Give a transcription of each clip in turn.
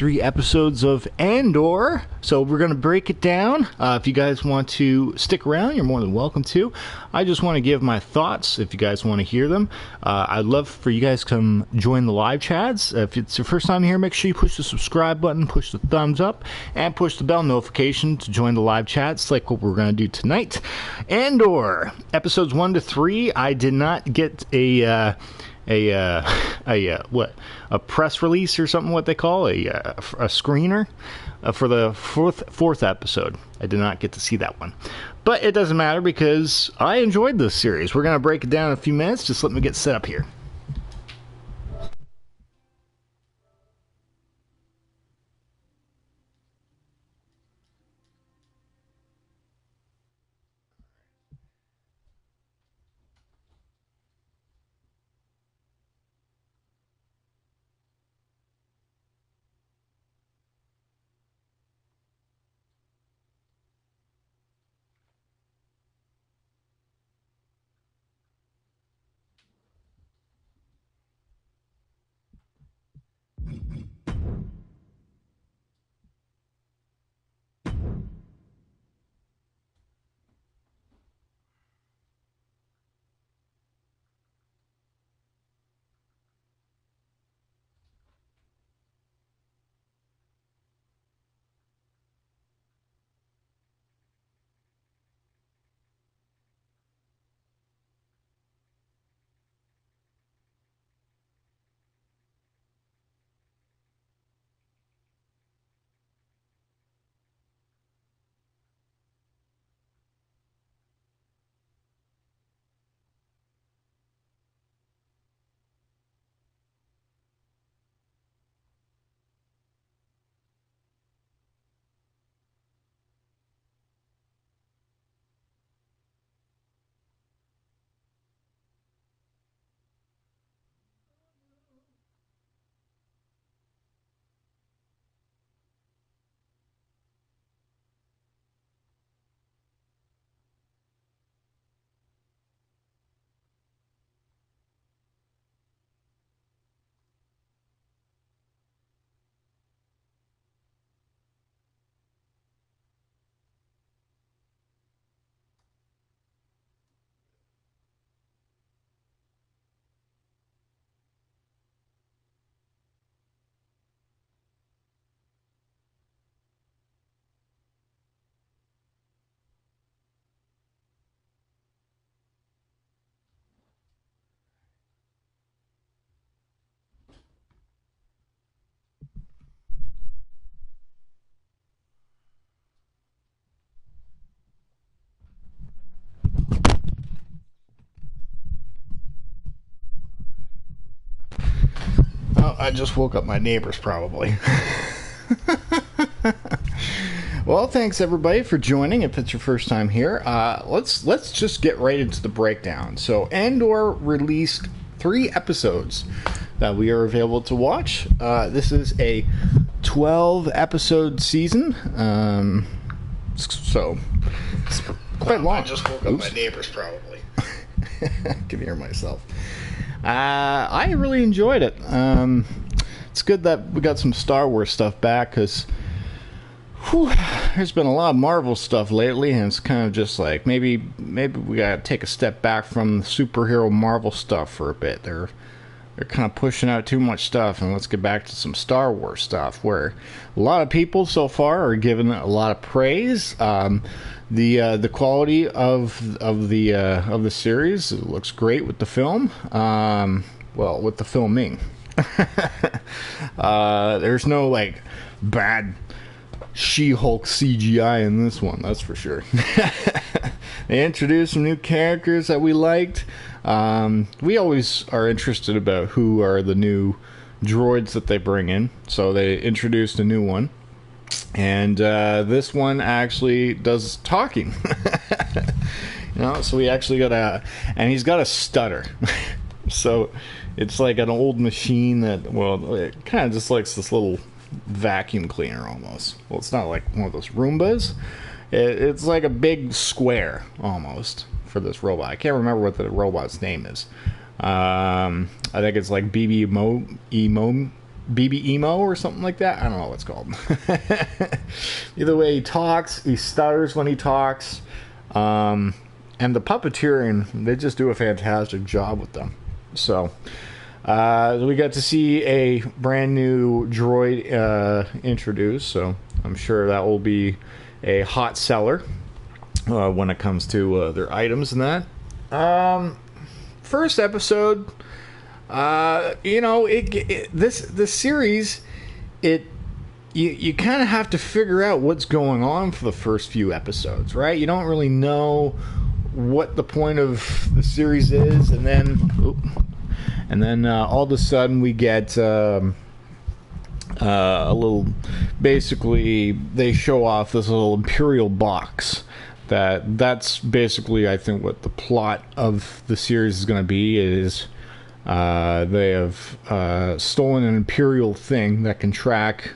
3 episodes of Andor. So we're going to break it down. If you guys want to stick around, you're more than welcome to. I just want to give my thoughts if you guys want to hear them. I'd love for you guys to come join the live chats. If it's your first time here, make sure you push the subscribe button, push the thumbs up, and push the bell notification to join the live chats like what we're going to do tonight. Andor, episodes 1 to 3. I did not get a press release or something, what they call a screener for the fourth episode. I did not get to see that one, but it doesn't matter because I enjoyed this series. We're going to break it down in a few minutes. Just let me get set up here. Oh, I just woke up my neighbors, probably. Well, thanks everybody for joining. If it's your first time here, let's just get right into the breakdown. So, Andor released 3 episodes that we are available to watch. This is a 12-episode season, so it's quite long. I just woke up my neighbors, probably. I can hear myself. I really enjoyed it. It's good that we got some Star Wars stuff back, because there's been a lot of Marvel stuff lately, and it's kind of just like maybe we gotta take a step back from the superhero Marvel stuff for a bit. They're kind of pushing out too much stuff, and let's get back to some Star Wars stuff, where a lot of people so far are giving it a lot of praise. The quality of the series, it looks great with the film. Well, with the filming. There's no like bad She-Hulk CGI in this one, that's for sure. They introduced some new characters that we liked. We always are interested about who are the new droids that they bring in, so they introduced a new one. And this one actually does talking. So we actually got and he's got a stutter. So it's like an old machine that, well, it kind of just likes this little vacuum cleaner almost. Well, it's not like one of those Roombas. It's like a big square almost for this robot. I can't remember what the robot's name is. I think it's like BB BB Emo or something like that. I don't know what it's called. Either way, he talks. He stutters when he talks. And the puppeteering, they just do a fantastic job with them. So we got to see a brand new droid introduced. So I'm sure that will be a hot seller when it comes to their items and that. First episode, this series, you kind of have to figure out what's going on for the first few episodes, right? You don't really know what the point of the series is, and then all of a sudden we get a little, basically they show off this little Imperial box. That's basically, I think, what the plot of the series is going to be. Is they have stolen an Imperial thing that can track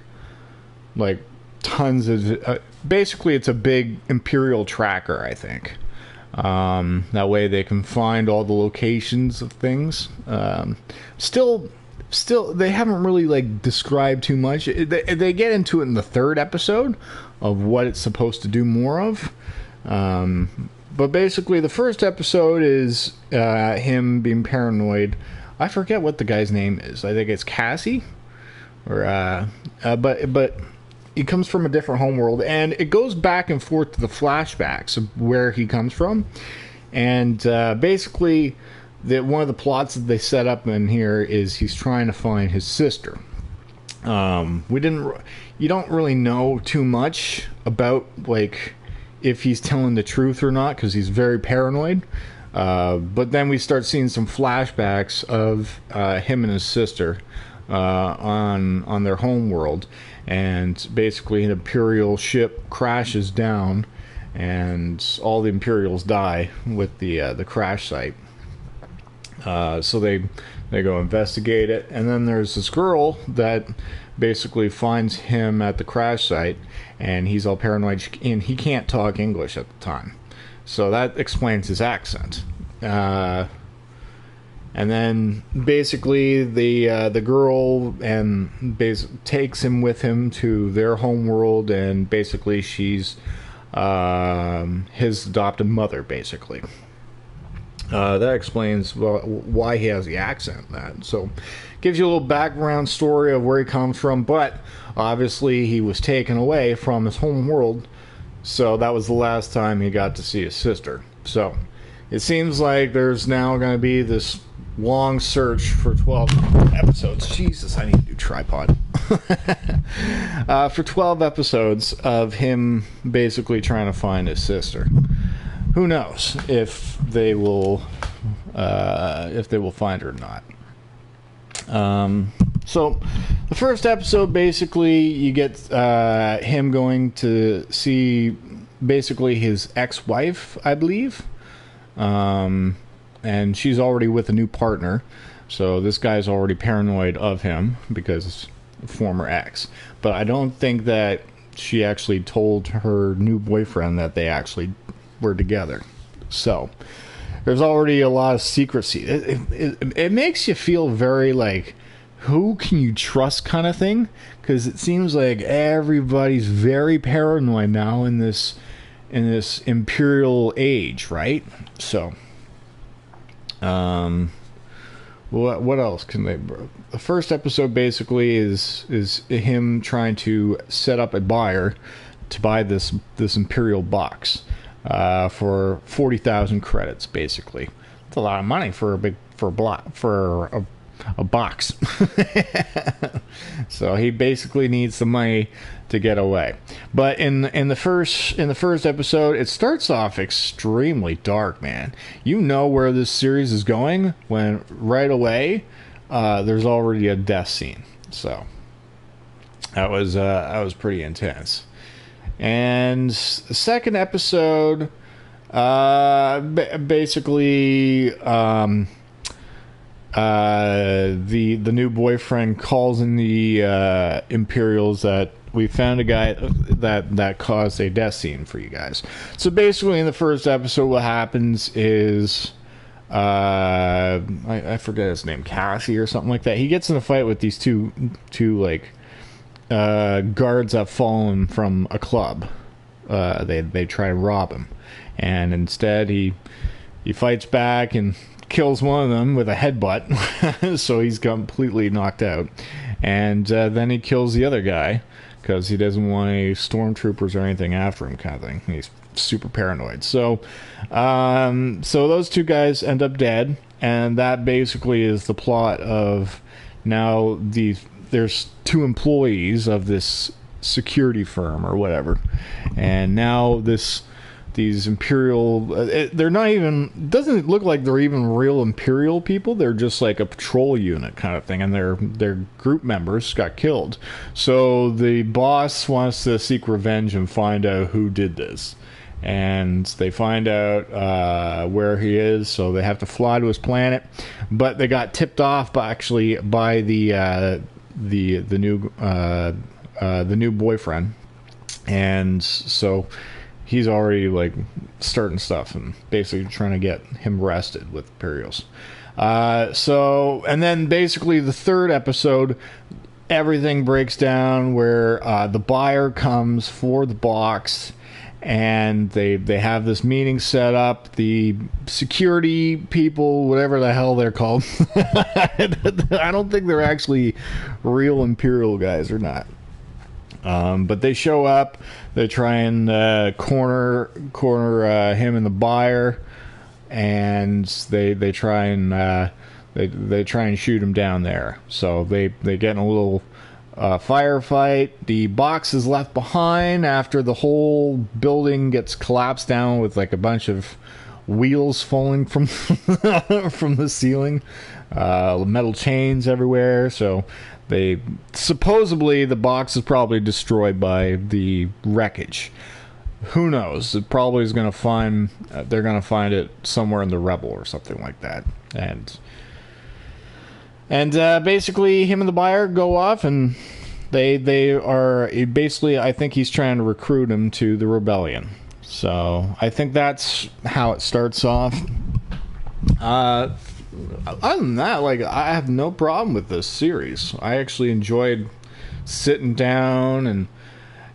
like tons of basically it's a big Imperial tracker, I think. That way they can find all the locations of things. Still they haven't really like described too much. They get into it in the third episode of what it's supposed to do more of. But basically the first episode is him being paranoid. I forget what the guy's name is. I think it's Cassie, or but he comes from a different homeworld, and it goes back and forth to the flashbacks of where he comes from. And basically, one of the plots that they set up in here is he's trying to find his sister. You don't really know too much about like if he's telling the truth or not, because he's very paranoid. But then we start seeing some flashbacks of him and his sister on their home world, and basically an Imperial ship crashes down, and all the Imperials die with the crash site. So they go investigate it, and then there's this girl that basically finds him at the crash site, and he's all paranoid, and he can't talk English at the time. So that explains his accent. And then basically the girl takes him with him to their home world, and basically she's his adopted mother, basically. That explains why he has the accent. So gives you a little background story of where he comes from, but obviously he was taken away from his home world, so that was the last time he got to see his sister. So it seems like there's now going to be this long search for 12 episodes. Jesus, I need a new tripod. For 12 episodes of him basically trying to find his sister. Who knows if they will find her or not. So the first episode, basically you get him going to see basically his ex-wife, I believe. And she's already with a new partner, so this guy's already paranoid of him because former ex. But I don't think that she actually told her new boyfriend that they actually were together. So there's already a lot of secrecy. It makes you feel very like, who can you trust kind of thing, because it seems like everybody's very paranoid now in this Imperial age, right? So what else can they? The first episode basically is him trying to set up a buyer to buy this Imperial box for 40,000 credits. Basically, it's a lot of money for a box. So he basically needs the money to get away. But in the first episode, it starts off extremely dark, man. You know where this series is going when right away there's already a death scene. So that was pretty intense. And the second episode, basically, the new boyfriend calls in the Imperials that we found a guy that caused a death scene for you guys. So basically, in the first episode, what happens is I forget his name, Cassie or something like that. He gets in a fight with these two like guards that follow him from a club. They try to rob him, and instead he fights back and kills one of them with a headbutt. So he's completely knocked out, and then he kills the other guy because he doesn't want any stormtroopers or anything after him, kind of thing. He's super paranoid. So those two guys end up dead, and that basically is the plot of now there's two employees of this security firm or whatever, and now these Imperial, they're not even, doesn't look like they're even real Imperial people. They're just like a patrol unit kind of thing, and their group members got killed. So the boss wants to seek revenge and find out who did this, and they find out where he is. So they have to fly to his planet, but they got tipped off by the new boyfriend, and so he's already like starting stuff and basically trying to get him arrested with Imperials. And then basically the third episode, everything breaks down where the buyer comes for the box, and they have this meeting set up. The security people, whatever the hell they're called, I don't think they're actually real Imperial guys or not. But they show up. They try and corner him and the buyer, and they try and they try and shoot him down there. So they get in a little firefight. The box is left behind after the whole building gets collapsed down with like a bunch of wheels falling from from the ceiling, metal chains everywhere. So supposedly the box is probably destroyed by the wreckage. Who knows? It probably is going to find they're going to find it somewhere in the Rebel or something like that. And basically him and the buyer go off, and they are basically, I think he's trying to recruit him to the rebellion. So I think that's how it starts off. Other than that, like, I have no problem with this series. I actually enjoyed sitting down, and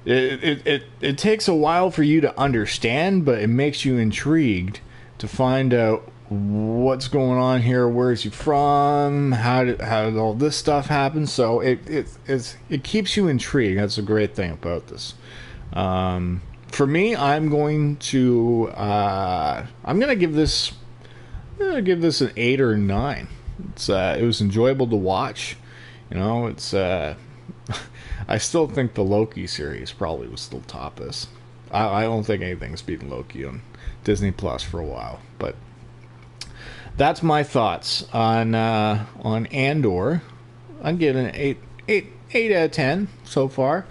it takes a while for you to understand, but it makes you intrigued to find out what's going on here, where is he from, how did all this stuff happen. So it keeps you intrigued. That's a great thing about this. For me, I'm going to give this an 8 or a 9. It was enjoyable to watch. You know, it's I still think the Loki series probably was still top this. I don't think anything's beaten Loki on Disney Plus for a while, but that's my thoughts on Andor. I'm giving it 8 out of 10 so far.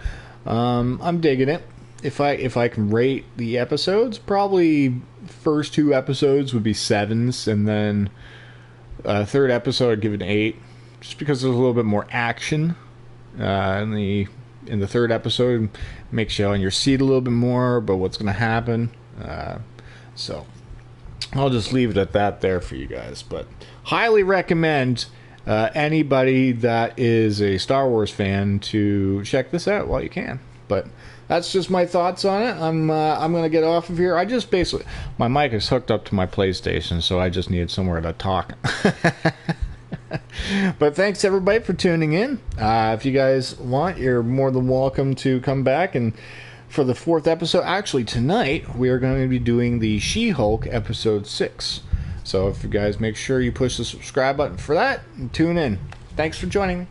I'm digging it. If I can rate the episodes, probably first 2 episodes would be 7s, and then third episode I'd give it an 8, just because there's a little bit more action in the third episode. Makes you on your seat a little bit more about what's going to happen. So I'll just leave it at that there for you guys. But highly recommend anybody that is a Star Wars fan to check this out while you can. But that's just my thoughts on it. I'm gonna get off of here. I just basically, my mic is hooked up to my PlayStation, so I just needed somewhere to talk. But thanks everybody for tuning in. If you guys want, you're more than welcome to come back and for the 4th episode. Actually, tonight we are going to be doing the She-Hulk episode 6. So if you guys make sure you push the subscribe button for that and tune in. Thanks for joining me.